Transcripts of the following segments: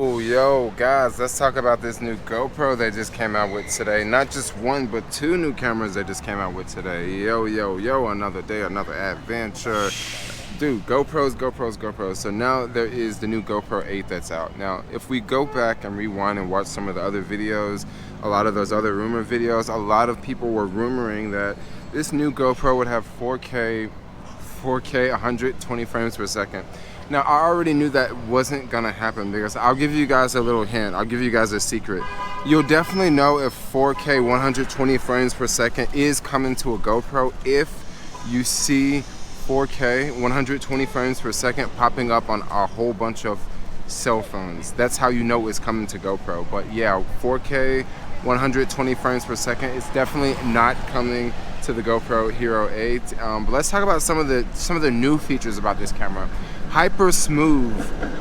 Oh, yo, guys, let's talk about this new GoPro they just came out with today. Not just one, but two new cameras they just came out with today. Yo, another day, another adventure. Dude, GoPros. So now there is the new GoPro 8 that's out. Now, if we go back and rewind and watch some of the other videos, a lot of those other rumor videos, a lot of people were rumoring that this new GoPro would have 4K 120 frames per second. Now, I already knew that wasn't gonna happen because I'll give you guys a little hint. I'll give you guys a secret. You'll definitely know if 4K 120 frames per second is coming to a GoPro if you see 4K 120 frames per second popping up on a whole bunch of cell phones. That's how you know it's coming to GoPro. But yeah, 4K 120 frames per second is definitely not coming to the GoPro Hero 8. But let's talk about some of the new features about this camera. Hyper Smooth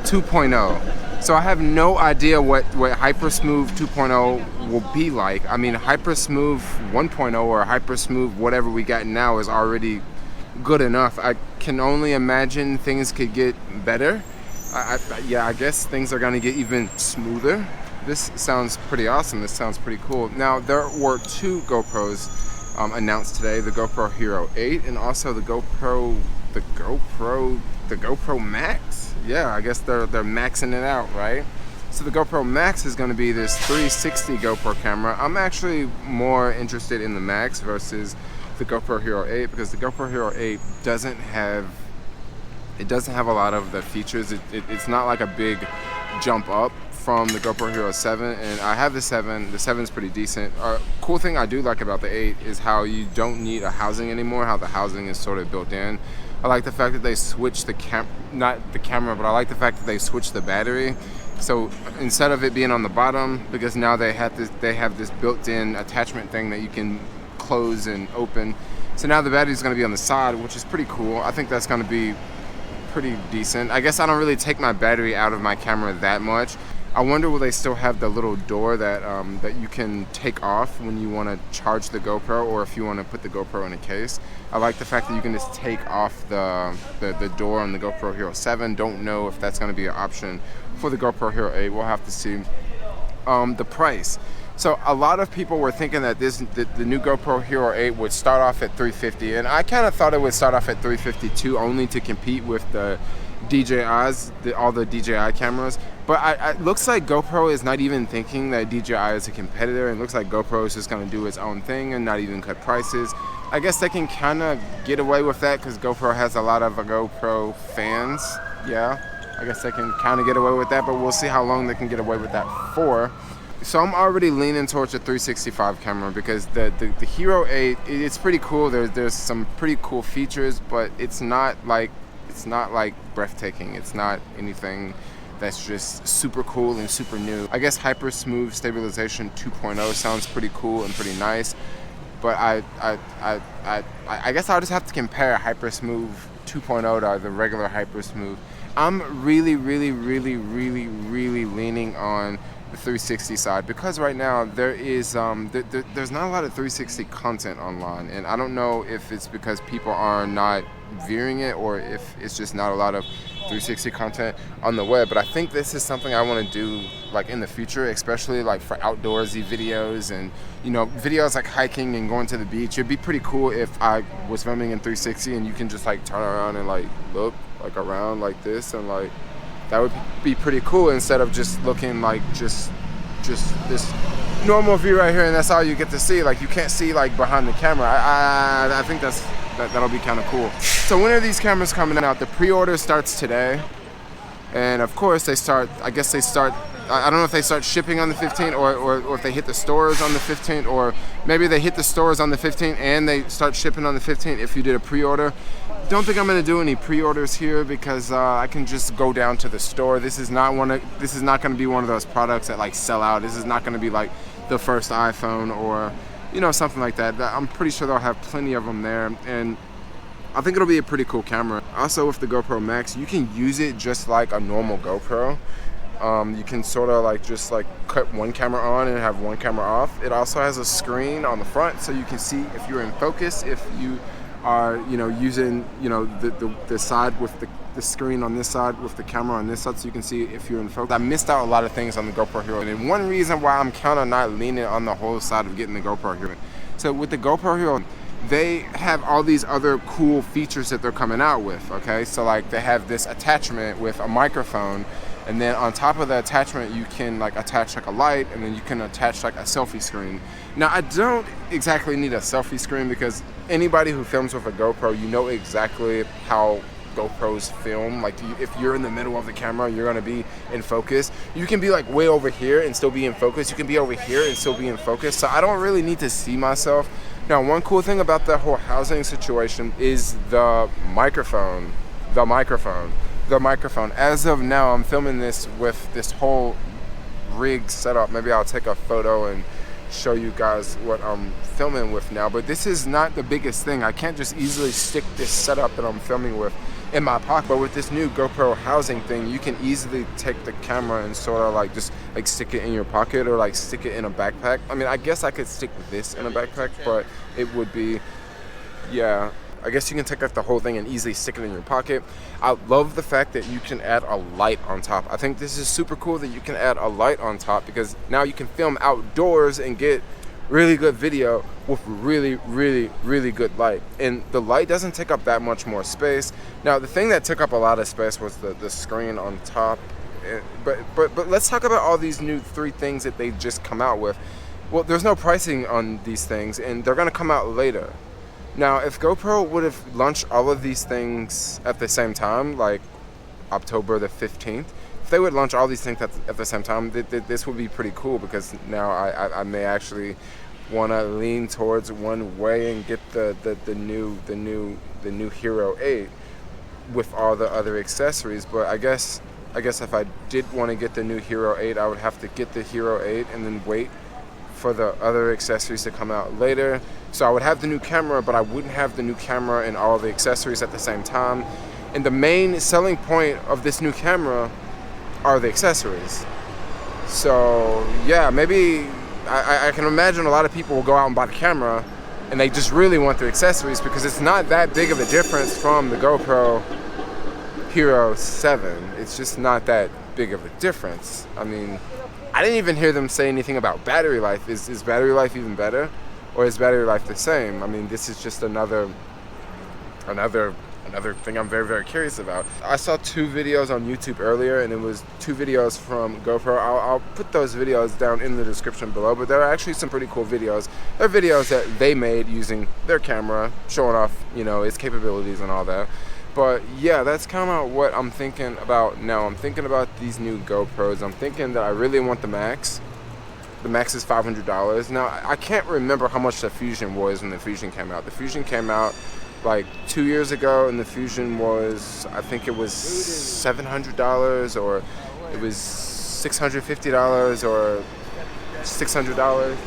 2.0. So I have no idea what Hyper Smooth 2.0 will be like. I mean, Hyper Smooth 1.0 or Hyper Smooth whatever we got now is already good enough. I can only imagine things could get better. I guess things are gonna get even smoother. This sounds pretty awesome. This sounds pretty cool. Now, there were two GoPros announced today, the GoPro Hero 8 and also the GoPro Max. Yeah, I guess they're maxing it out, right? So the GoPro Max is going to be this 360 GoPro camera. I'm actually more interested in the Max versus the GoPro Hero 8 because the GoPro Hero 8 doesn't have a lot of the features. It's not like a big jump up from the GoPro Hero 7, and I have the 7. The 7's pretty decent. Cool thing I do like about the 8 is how you don't need a housing anymore, how the housing is sort of built in. I like the fact that they switched not the camera, but I like the fact that they switched the battery. So instead of it being on the bottom, because now they have this built-in attachment thing that you can close and open. So now the battery is going to be on the side, which is pretty cool. I think that's going to be pretty decent. I guess I don't really take my battery out of my camera that much. I wonder will they still have the little door that that you can take off when you want to charge the GoPro, or if you want to put the GoPro in a case. I like the fact that you can just take off the door on the GoPro Hero 7. Don't know if that's going to be an option for the GoPro Hero 8. We'll have to see. The price. So a lot of people were thinking that the new GoPro Hero 8 would start off at $350, and I kind of thought it would start off at $350 too, only to compete with the DJIs, all the DJI cameras. But it looks like GoPro is not even thinking that DJI is a competitor. It looks like GoPro is just going to do its own thing and not even cut prices. I guess they can kind of get away with that because GoPro has a lot of GoPro fans. Yeah, I guess they can kind of get away with that, but we'll see how long they can get away with that for. So I'm already leaning towards a 365 camera because the Hero 8, it's pretty cool. There's some pretty cool features, but it's not like breathtaking. It's not anything that's just super cool and super new. I guess Hyper Smooth Stabilization 2.0 sounds pretty cool and pretty nice, but I guess I'll just have to compare Hyper Smooth 2.0 to the regular Hyper Smooth. I'm really leaning on the 360 side because right now there is there's not a lot of 360 content online, and I don't know if it's because people are not viewing it or if it's just not a lot of 360 content on the web. But I think this is something I want to do like in the future, especially like for outdoorsy videos and videos like hiking and going to the beach. It'd be pretty cool if I was filming in 360 and you can just like turn around and like look like around like this, and like that would be pretty cool instead of just looking like just this normal view right here and that's all you get to see. Like you can't see like behind the camera. I think that'll be kind of cool. So when are these cameras coming out? The pre-order starts today, and of course I don't know if they start shipping on the 15th or if they hit the stores on the 15th, or maybe they hit the stores on the 15th and they start shipping on the 15th if you did a pre-order. Don't think I'm gonna do any pre-orders here because I can just go down to the store. This is not gonna be one of those products that like sell out. This is not gonna be like the first iPhone or something like that. I'm pretty sure they'll have plenty of them there, and I think it'll be a pretty cool camera. Also with the GoPro Max, you can use it just like a normal GoPro. You can sort of like just like cut one camera on and have one camera off. It also has a screen on the front so you can see if you're in focus, if you are, you know, using, you know, the side with the screen on this side with the camera on this side, so you can see if you're in focus. I missed out a lot of things on the GoPro Hero, and one reason why I'm kind of not leaning on the whole side of getting the GoPro Hero. So with the GoPro Hero, they have all these other cool features that they're coming out with, okay? So like they have this attachment with a microphone, and then on top of the attachment you can like attach like a light, and then you can attach like a selfie screen. Now I don't exactly need a selfie screen, because anybody who films with a GoPro, you know exactly how GoPros film. Like if you're in the middle of the camera, you're gonna be in focus. You can be like way over here and still be in focus. You can be over here and still be in focus. So I don't really need to see myself. Now, one cool thing about the whole housing situation is the microphone. As of now, I'm filming this with this whole rig setup. Maybe I'll take a photo and show you guys what I'm filming with now, but this is not the biggest thing. I can't just easily stick this setup that I'm filming with in my pocket. But with this new GoPro housing thing, you can easily take the camera and sort of like just like stick it in your pocket, or like stick it in a backpack. I mean, I guess I could stick this in a backpack, but it would be, yeah, I guess you can take out the whole thing and easily stick it in your pocket. I love the fact that you can add a light on top. I think this is super cool that you can add a light on top, because now you can film outdoors and get really good video with really good light. And the light doesn't take up that much more space. Now the thing that took up a lot of space was the screen on top. But let's talk about all these new 3 things that they just come out with. Well, there's no pricing on these things, and they're gonna come out later. Now, if GoPro would have launched all of these things at the same time, like October the 15th, if they would launch all these things at the same time, this would be pretty cool, because now I may actually want to lean towards one way and get the new Hero 8 with all the other accessories. But I guess if I did want to get the new Hero 8, I would have to get the Hero 8 and then wait for the other accessories to come out later. So I would have the new camera, but I wouldn't have the new camera and all the accessories at the same time. And the main selling point of this new camera are the accessories. So yeah, maybe I can imagine a lot of people will go out and buy the camera and they just really want the accessories, because it's not that big of a difference from the GoPro Hero 7. It's just not that big of a difference. I mean, I didn't even hear them say anything about battery life. Is battery life even better, or is battery life the same? I mean, this is just another thing I'm very curious about. I saw 2 videos on YouTube earlier, and it was 2 videos from GoPro. I'll put those videos down in the description below, but there are actually some pretty cool videos. They're videos that they made using their camera, showing off, you know, its capabilities and all that. But yeah, that's kind of what I'm thinking about now. I'm thinking about these new GoPros. I'm thinking that I really want the Max. The Max is $500. Now, I can't remember how much the Fusion was when the Fusion came out. The Fusion came out like 2 years ago, and the Fusion was, I think it was $700, or it was $650, or $600.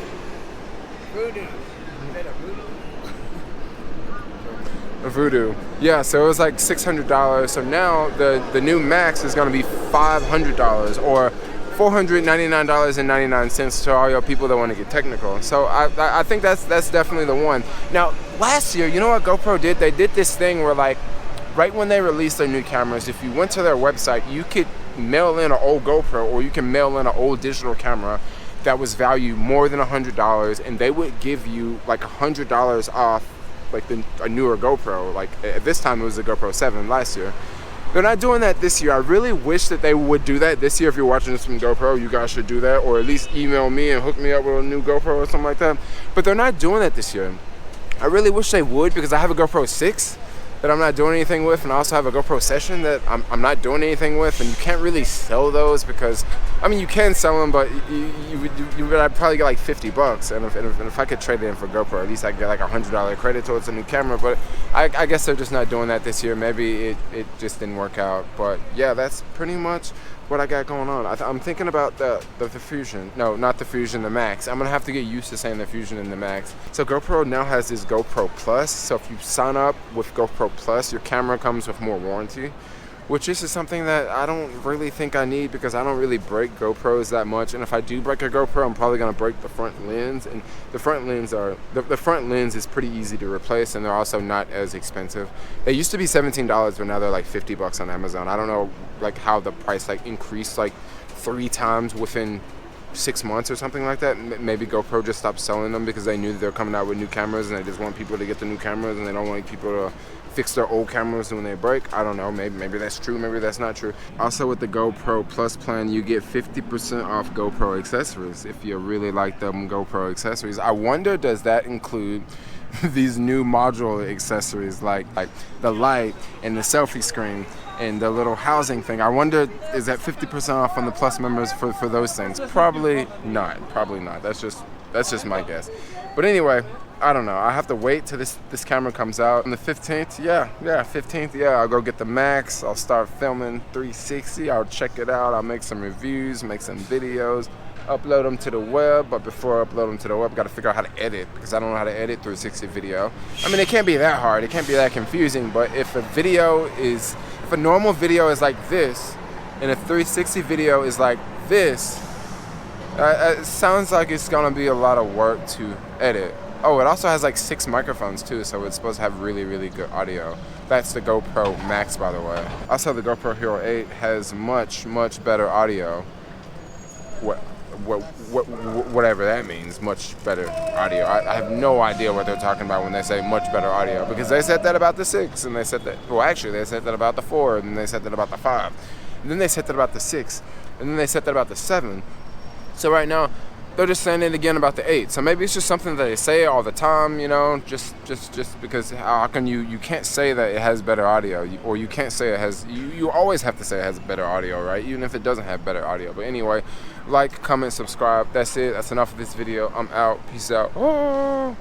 Voodoo. Yeah, so it was like $600. So now the new Max is going to be $500, or $499.99 to all your people that want to get technical. So I think that's definitely the one. Now, last year, you know what GoPro did? They did this thing where, like, right when they released their new cameras, if you went to their website, you could mail in an old GoPro, or you can mail in an old digital camera that was valued more than $100, and they would give you like $100 off, like a newer GoPro. Like at this time it was the GoPro 7 last year. They're not doing that this year. I really wish that they would do that this year. If you're watching this from GoPro, you guys should do that, or at least email me and hook me up with a new GoPro or something like that. But they're not doing that this year. I really wish they would, because I have a GoPro 6 that I'm not doing anything with, and I also have a GoPro Session that I'm not doing anything with, and you can't really sell those, because, I mean, you can sell them, but you would probably get like $50, and if I could trade it in for GoPro, at least I could get like $100 credit towards a new camera. But I guess they're just not doing that this year. Maybe it just didn't work out. But yeah, that's pretty much what I got going on. I'm thinking about the Fusion. No, not the Fusion, the Max. I'm gonna have to get used to saying the Fusion and the Max. So GoPro now has this GoPro Plus. So if you sign up with GoPro Plus, your camera comes with more warranty. which this is something that I don't really think I need because I don't really break GoPros that much. And if I do break a GoPro, I'm probably gonna break the front lens. And the front lens is pretty easy to replace, and they're also not as expensive. They used to be $17, but now they're like $50 on Amazon. I don't know like how the price like increased like 3 times within 6 months or something like that. Maybe GoPro just stopped selling them because they knew that they're coming out with new cameras and they just want people to get the new cameras and they don't want people to fix their old cameras when they break. I don't know, maybe that's true, maybe that's not true. Also with the GoPro Plus plan, you get 50% off GoPro accessories if you really like them GoPro accessories. I wonder, does that include these new module accessories like the light and the selfie screen and the little housing thing? I wonder, is that 50% off on the Plus members for those things? Probably not. That's just my guess. But anyway, I don't know. I have to wait till this camera comes out on the 15th. 15th. Yeah, I'll go get the Max. I'll start filming 360. I'll check it out. I'll make some reviews, make some videos, upload them to the web. But before I upload them to the web, I got to figure out how to edit because I don't know how to edit 360 video. I mean, it can't be that hard. It can't be that confusing. But if a normal video is like this and a 360 video is like this, it sounds like it's gonna be a lot of work to edit. Oh, it also has like 6 microphones too, so it's supposed to have really, really good audio. That's the GoPro Max, by the way. Also, the GoPro Hero 8 has much, much better audio. Whatever that means, much better audio. I have no idea what they're talking about when they say much better audio, because they said that about the 6, and they said that, well, actually, they said that about the 4, and they said that about the 5, and then they said that about the 6, and then they said that about the 7. So right now, they're just saying it again about the 8. So maybe it's just something that they say all the time, you know, just because how can you can't say that it has better audio, or you can't say it has, you always have to say it has better audio, right? Even if it doesn't have better audio. But anyway, like, comment, subscribe. That's it. That's enough of this video. I'm out. Peace out. Oh.